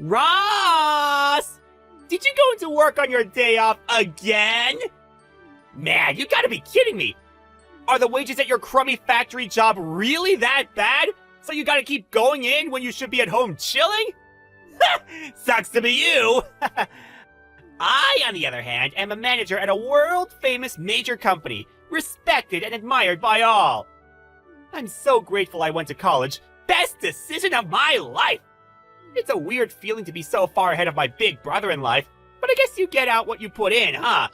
Ross! Did you go into work on your day off again? Man, you gotta be kidding me! Are the wages at your crummy factory job really that bad? So you gotta keep going in when you should be at home chilling? Sucks to be you! I, on the other hand, am a manager at a world-famous major company, respected and admired by all. I'm so grateful I went to college. Best decision of my life! It's a weird feeling to be so far ahead of my big brother in life, but I guess you get out what you put in, huh?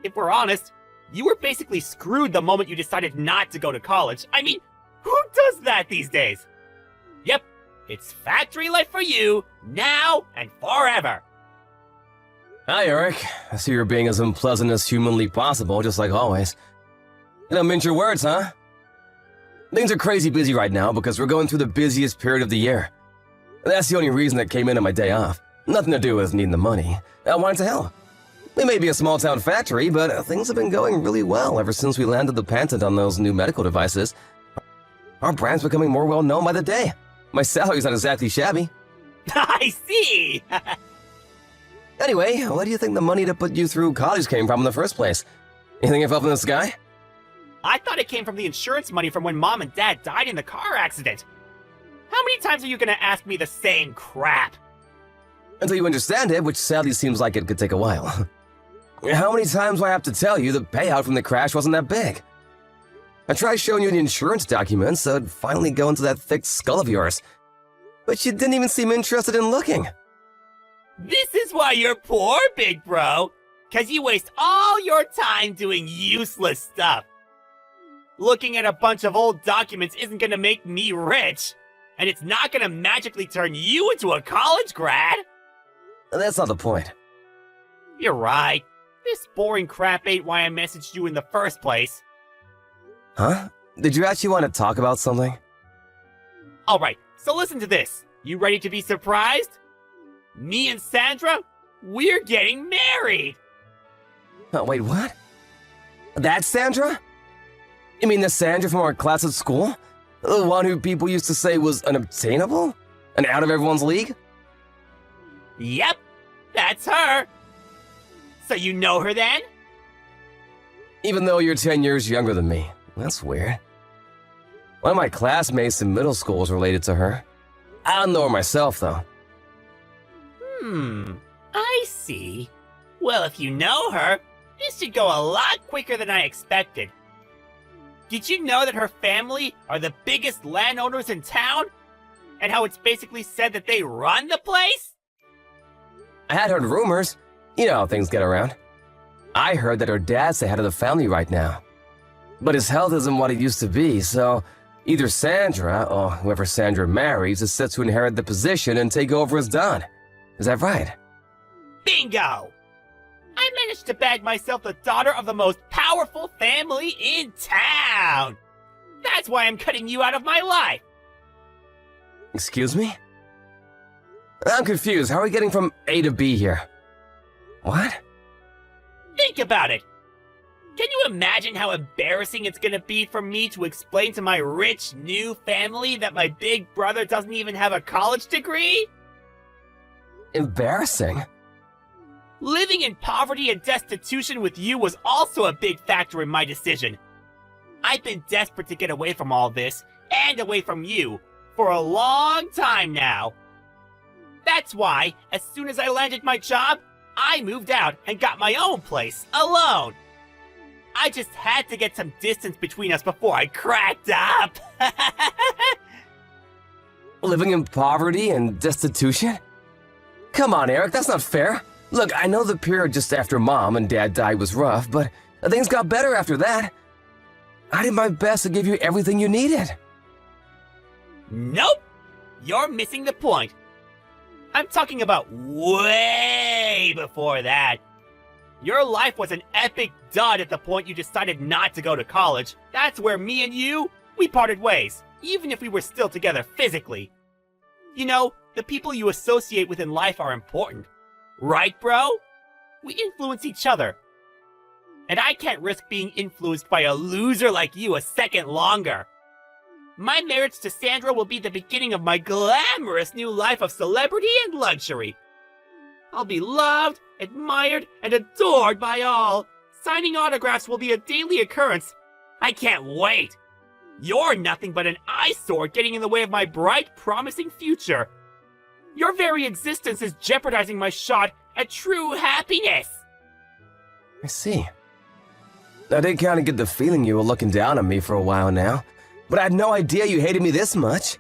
If we're honest, you were basically screwed the moment you decided not to go to college. I mean, who does that these days? Yep, it's factory life for you, now and forever. Hi, Eric. I see you're being as unpleasant as humanly possible, just like always. You don't mince your words, huh? Things are crazy busy right now because we're going through the busiest period of the year. That's the only reason I came in on my day off. Nothing to do with needing the money. I wanted to help. We may be a small-town factory, but things have been going really well ever since we landed the patent on those new medical devices. Our brand's becoming more well-known by the day. My salary's not exactly shabby. I see! Anyway, where do you think the money to put you through college came from in the first place? You think it fell from the sky? I thought it came from the insurance money from when Mom and Dad died in the car accident. How many times are you gonna ask me the same crap? Until you understand it, which sadly seems like it could take a while. How many times do I have to tell you the payout from the crash wasn't that big? I tried showing you the insurance documents so it'd finally go into that thick skull of yours, but you didn't even seem interested in looking. This is why you're poor, big bro. 'Cause you waste all your time doing useless stuff. Looking at a bunch of old documents isn't gonna make me rich, and it's not gonna magically turn you into a college grad. That's not the point. You're right. This boring crap ain't why I messaged you in the first place. Huh? Did you actually want to talk about something? Alright, so listen to this. You ready to be surprised? Me and Sandra, we're getting married! Oh, wait, what? That's Sandra? You mean the Sandra from our class at school? The one who people used to say was unobtainable? And out of everyone's league? Yep, that's her. So you know her then? Even though you're 10 years younger than me. That's weird. One of my classmates in middle school was related to her. I don't know her myself, though. I see. Well, if you know her, this should go a lot quicker than I expected. Did you know that her family are the biggest landowners in town? And how it's basically said that they run the place? I had heard rumors. You know how things get around. I heard that her dad's the head of the family right now. But his health isn't what it used to be, so either Sandra, or whoever Sandra marries, is set to inherit the position and take over as Don. Is that right? Bingo! I managed to bag myself the daughter of the most powerful family in town! That's why I'm cutting you out of my life! Excuse me? I'm confused. How are we getting from A to B here? What? Think about it! Can you imagine how embarrassing it's gonna be for me to explain to my rich new family that my big brother doesn't even have a college degree? Embarrassing? Living in poverty and destitution with you was also a big factor in my decision. I've been desperate to get away from all this, and away from you, for a long time now. That's why, as soon as I landed my job, I moved out and got my own place, alone. I just had to get some distance between us before I cracked up. Living in poverty and destitution? Come on, Eric, that's not fair. Look, I know the period just after Mom and Dad died was rough, but things got better after that. I did my best to give you everything you needed. Nope! You're missing the point. I'm talking about way before that. Your life was an epic dud at the point you decided not to go to college. That's where me and you, we parted ways, even if we were still together physically. You know, the people you associate with in life are important. Right, bro? We influence each other. And I can't risk being influenced by a loser like you a second longer. My marriage to Sandra will be the beginning of my glamorous new life of celebrity and luxury. I'll be loved, admired, and adored by all. Signing autographs will be a daily occurrence. I can't wait. You're nothing but an eyesore getting in the way of my bright, promising future. Your very existence is jeopardizing my shot at true happiness. I see. I did kind of get the feeling you were looking down on me for a while now, but I had no idea you hated me this much.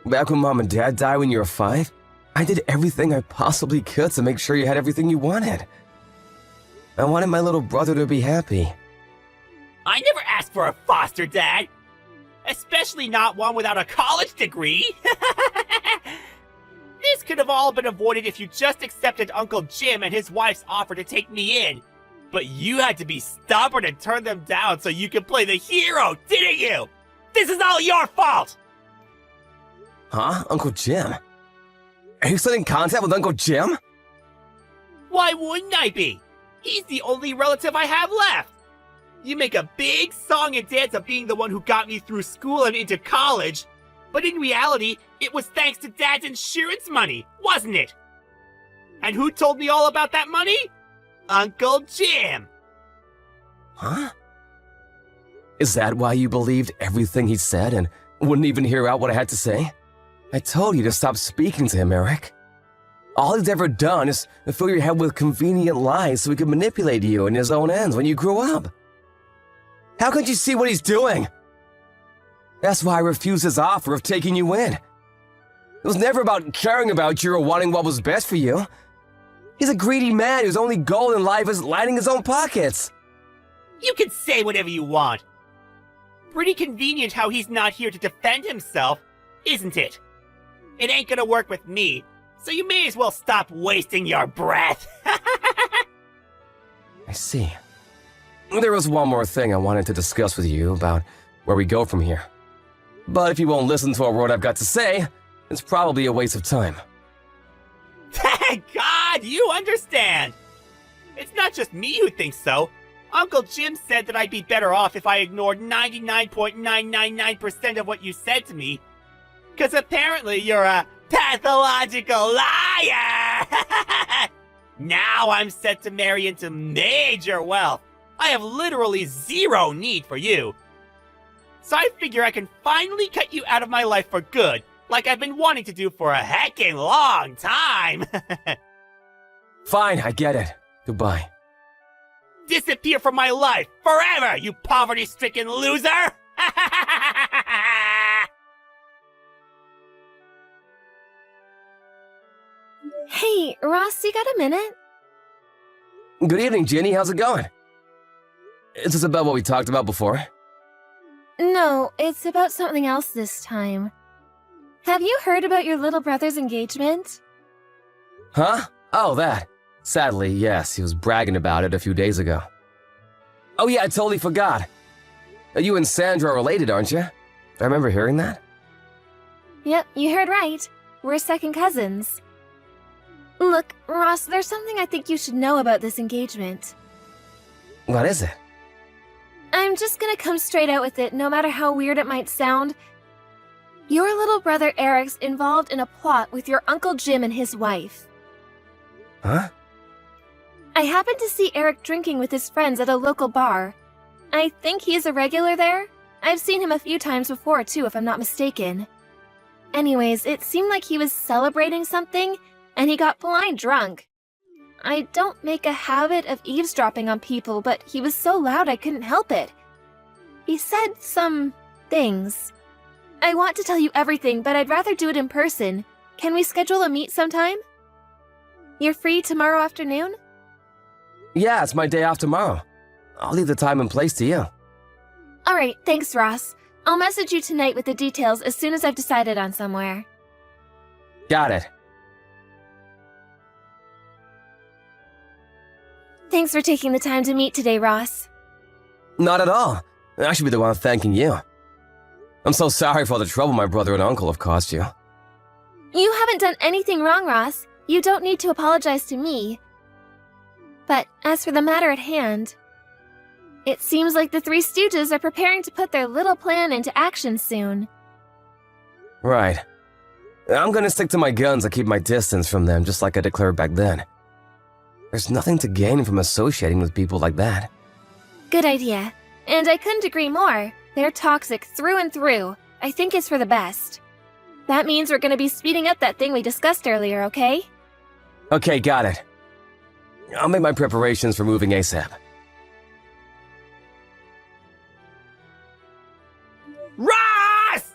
Back when Mom and Dad died when you were 5, I did everything I possibly could to make sure you had everything you wanted. I wanted my little brother to be happy. I never asked for a foster dad. Especially not one without a college degree. This could have all been avoided if you just accepted Uncle Jim and his wife's offer to take me in. But you had to be stubborn and turn them down so you could play the hero, didn't you? This is all your fault! Huh? Uncle Jim? Are you still in contact with Uncle Jim? Why wouldn't I be? He's the only relative I have left. You make a big song and dance of being the one who got me through school and into college. But in reality, it was thanks to Dad's insurance money, wasn't it? And who told me all about that money? Uncle Jim. Huh? Is that why you believed everything he said and wouldn't even hear out what I had to say? I told you to stop speaking to him, Eric. All he's ever done is fill your head with convenient lies so he could manipulate you in his own ends when you grew up. How can't you see what he's doing? That's why I refused his offer of taking you in. It was never about caring about you or wanting what was best for you. He's a greedy man whose only goal in life is lining his own pockets. You can say whatever you want. Pretty convenient how he's not here to defend himself, isn't it? It ain't gonna work with me, so you may as well stop wasting your breath. I see. There was one more thing I wanted to discuss with you about where we go from here. But if you won't listen to a word I've got to say, it's probably a waste of time. Thank God you understand! It's not just me who thinks so. Uncle Jim said that I'd be better off if I ignored 99.999% of what you said to me. 'Cause apparently you're a pathological liar! Now I'm set to marry into major wealth. I have literally zero need for you. So I figure I can finally cut you out of my life for good, like I've been wanting to do for a heckin' long time. Fine, I get it. Goodbye. Disappear from my life forever, you poverty-stricken loser! Hey, Ross, you got a minute? Good evening, Ginny. How's it going? Is this about what we talked about before? No, it's about something else this time. Have you heard about your little brother's engagement? Huh? Oh, that. Sadly, yes, he was bragging about it a few days ago. Oh yeah, I totally forgot. You and Sandra are related, aren't you? I remember hearing that. Yep, you heard right. We're second cousins. Look, Ross, there's something I think you should know about this engagement. What is it? I'm just gonna come straight out with it, no matter how weird it might sound. Your little brother Eric's involved in a plot with your Uncle Jim and his wife. Huh? I happened to see Eric drinking with his friends at a local bar. I think he's a regular there. I've seen him a few times before, too, if I'm not mistaken. Anyways, it seemed like he was celebrating something, and he got blind drunk. I don't make a habit of eavesdropping on people, but he was so loud I couldn't help it. He said some things. I want to tell you everything, but I'd rather do it in person. Can we schedule a meet sometime? You're free tomorrow afternoon? Yeah, it's my day off tomorrow. I'll leave the time and place to you. Alright, thanks, Ross. I'll message you tonight with the details as soon as I've decided on somewhere. Got it. Thanks for taking the time to meet today, Ross. Not at all. I should be the one thanking you. I'm so sorry for all the trouble my brother and uncle have caused you. You haven't done anything wrong, Ross. You don't need to apologize to me. But as for the matter at hand, It seems like the Three Stooges are preparing to put their little plan into action soon. Right. I'm gonna stick to my guns and keep my distance from them, just like I declared back then. There's nothing to gain from associating with people like that. Good idea. And I couldn't agree more. They're toxic through and through. I think it's for the best. That means we're gonna be speeding up that thing we discussed earlier, okay? Okay, got it. I'll make my preparations for moving ASAP. Ross!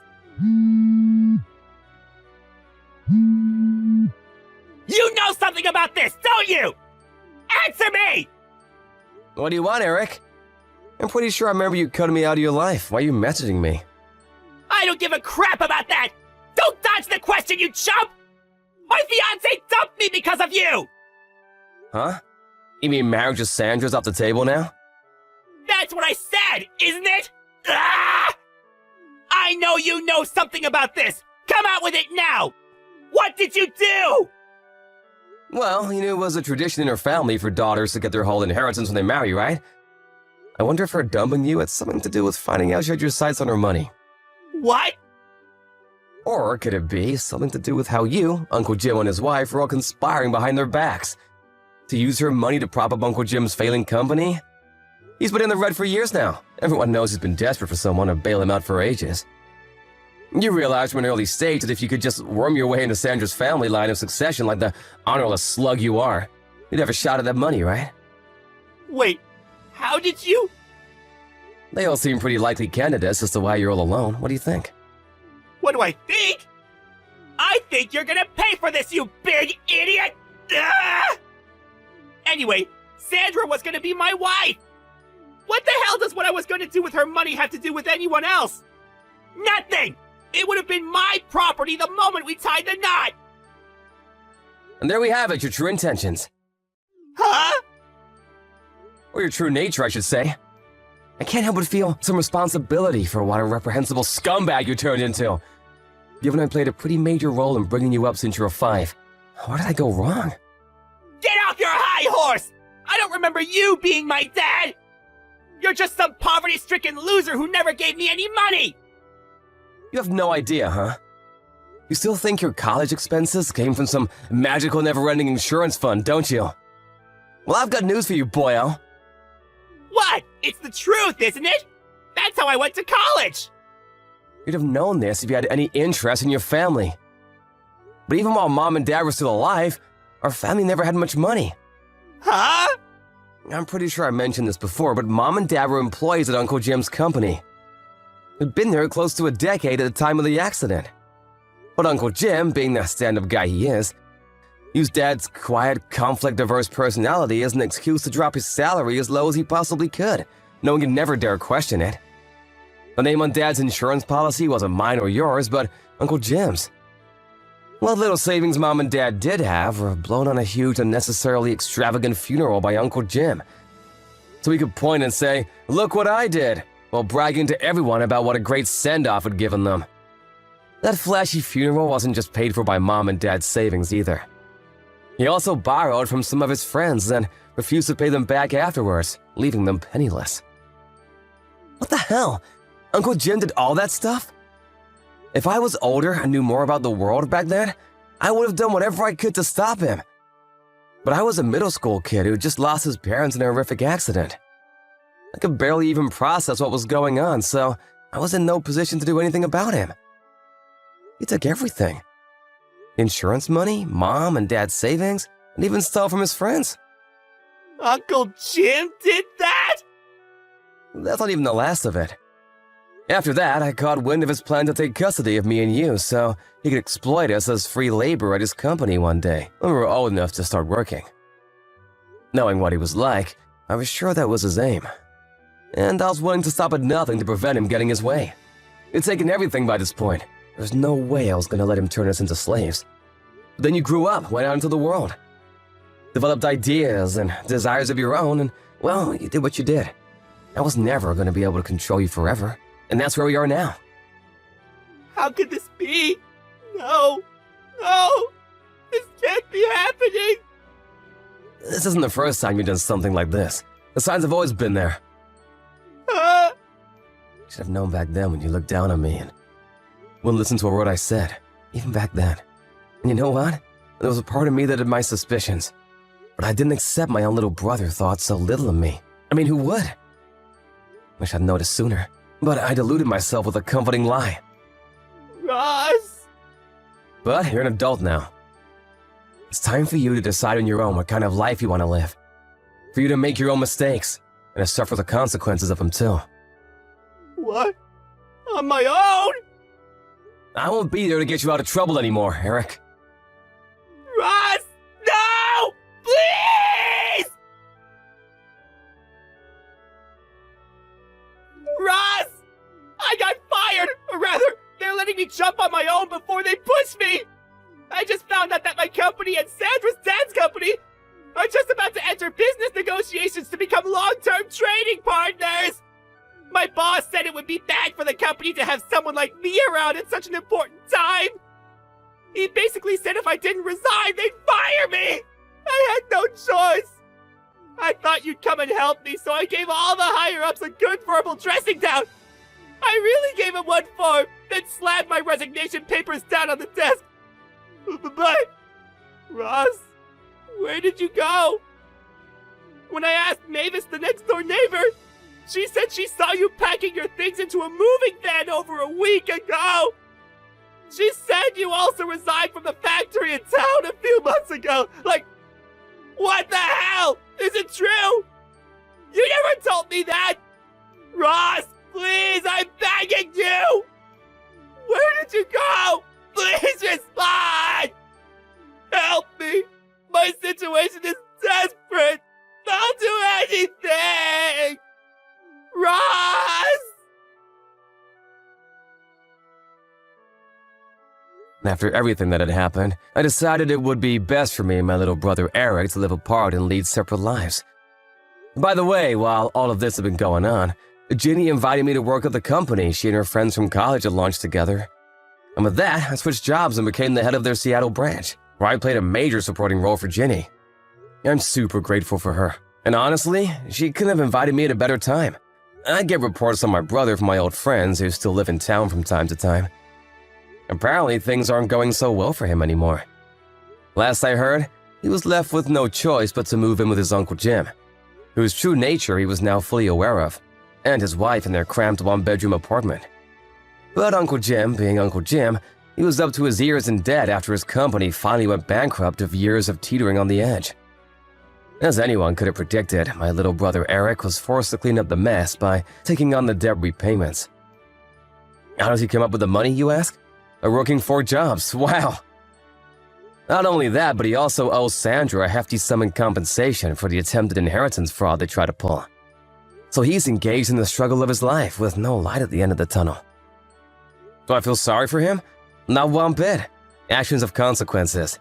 You know something about this, don't you? Answer me! What do you want, Eric? I'm pretty sure I remember you cutting me out of your life. Why are you messaging me? I don't give a crap about that! Don't dodge the question, you chump! My fiancé dumped me because of you! Huh? You mean marriage with Sandra's off the table now? That's what I said, isn't it? Ah! I know you know something about this! Come out with it now! What did you do? Well, you knew it was a tradition in her family for daughters to get their whole inheritance when they marry, right? I wonder if her dumping you had something to do with finding out she had your sights on her money. What? Or could it be something to do with how you, Uncle Jim and his wife were all conspiring behind their backs? To use her money to prop up Uncle Jim's failing company? He's been in the red for years now. Everyone knows he's been desperate for someone to bail him out for ages. You realized from an early stage that if you could just worm your way into Sandra's family line of succession like the honorless slug you are, you'd have a shot at that money, right? Wait, how did you? They all seem pretty likely candidates as to why you're all alone. What do you think? What do I think? I think you're gonna pay for this, you big idiot! Ah! Anyway, Sandra was gonna be my wife! What the hell does what I was gonna do with her money have to do with anyone else? Nothing! It would have been my property the moment we tied the knot! And there we have it, your true intentions. Huh? Or your true nature, I should say. I can't help but feel some responsibility for what a reprehensible scumbag you turned into. Given I played a pretty major role in bringing you up since you were 5. Where did I go wrong? Get off your high horse! I don't remember you being my dad! You're just some poverty-stricken loser who never gave me any money! You have no idea, huh? You still think your college expenses came from some magical never-ending insurance fund, don't you? Well, I've got news for you, boyo. What? It's the truth, isn't it? That's how I went to college! You'd have known this if you had any interest in your family. But even while Mom and Dad were still alive, our family never had much money. Huh? I'm pretty sure I mentioned this before, but Mom and Dad were employees at Uncle Jim's company. They'd been there close to a decade at the time of the accident. But Uncle Jim, being the stand-up guy he is, used Dad's quiet, conflict-averse personality as an excuse to drop his salary as low as he possibly could, knowing he'd never dare question it. The name on Dad's insurance policy wasn't mine or yours, but Uncle Jim's. What little savings Mom and Dad did have were blown on a huge, unnecessarily extravagant funeral by Uncle Jim. So he could point and say, "Look what I did," while bragging to everyone about what a great send-off had given them. That flashy funeral wasn't just paid for by Mom and Dad's savings either. He also borrowed from some of his friends and refused to pay them back afterwards, leaving them penniless. What the hell? Uncle Jim did all that stuff? If I was older and knew more about the world back then, I would have done whatever I could to stop him. But I was a middle school kid who just lost his parents in a horrific accident. I could barely even process what was going on, so I was in no position to do anything about him. He took everything. Insurance money, Mom and Dad's savings, and even stole from his friends. Uncle Jim did that? That's not even the last of it. After that, I caught wind of his plan to take custody of me and you so he could exploit us as free labor at his company one day when we were old enough to start working. Knowing what he was like, I was sure that was his aim. And I was willing to stop at nothing to prevent him getting his way. He'd taken everything by this point. There's no way I was going to let him turn us into slaves. But then you grew up, went out into the world. Developed ideas and desires of your own, and, well, you did what you did. I was never going to be able to control you forever. And that's where we are now. How could this be? No. No. This can't be happening. This isn't the first time you've done something like this. The signs have always been there. Should have known back then when you looked down on me and wouldn't listen to a word I said, even back then. And you know what? There was a part of me that had my suspicions. But I didn't accept my own little brother thought so little of me. I mean, who would? Wish I'd noticed sooner. But I deluded myself with a comforting lie. Ross! But you're an adult now. It's time for you to decide on your own what kind of life you want to live. For you to make your own mistakes, and to suffer the consequences of them too. What? On my own? I won't be there to get you out of trouble anymore, Eric. Ross! No! Please! Ross! I got fired! Or rather, they're letting me jump on my own before they push me! I just found out that my company and Sandra's dad's company are just about to enter business negotiations to become long-term trading partners! My boss said it would be bad for the company to have someone like me around at such an important time! He basically said if I didn't resign, they'd fire me! I had no choice! I thought you'd come and help me, so I gave all the higher-ups a good verbal dressing down! I really gave him one form, then slammed my resignation papers down on the desk! But, Ross, where did you go? When I asked Mavis, the next-door neighbor, she said she saw you packing your things into a moving van over a week ago! She said you also resigned from the factory in town a few months ago! Like, what the hell? Is it true? You never told me that! Ross, please, I'm begging you! Where did you go? Please respond! Help me! My situation is desperate! I'll do anything! Ross! After everything that had happened, I decided it would be best for me and my little brother Eric to live apart and lead separate lives. By the way, while all of this had been going on, Ginny invited me to work at the company she and her friends from college had launched together. And with that, I switched jobs and became the head of their Seattle branch, where I played a major supporting role for Ginny. I'm super grateful for her, and honestly, she couldn't have invited me at a better time. I get reports on my brother from my old friends who still live in town from time to time. Apparently, things aren't going so well for him anymore. Last I heard, he was left with no choice but to move in with his Uncle Jim, whose true nature he was now fully aware of, and his wife in their cramped one-bedroom apartment. But Uncle Jim, being Uncle Jim, he was up to his ears in debt after his company finally went bankrupt of years of teetering on the edge. As anyone could have predicted, my little brother Eric was forced to clean up the mess by taking on the debt repayments. How does he come up with the money, you ask? By working 4 jobs, wow! Not only that, but he also owes Sandra a hefty sum in compensation for the attempted inheritance fraud they tried to pull. So he's engaged in the struggle of his life with no light at the end of the tunnel. Do I feel sorry for him? Not one bit. Actions have consequences.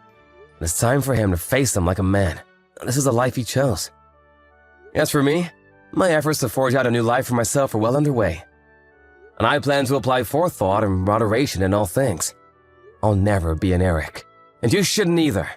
And it's time for him to face them like a man. This is the life he chose. As for me, my efforts to forge out a new life for myself are well underway. And I plan to apply forethought and moderation in all things. I'll never be an Eric. And you shouldn't either.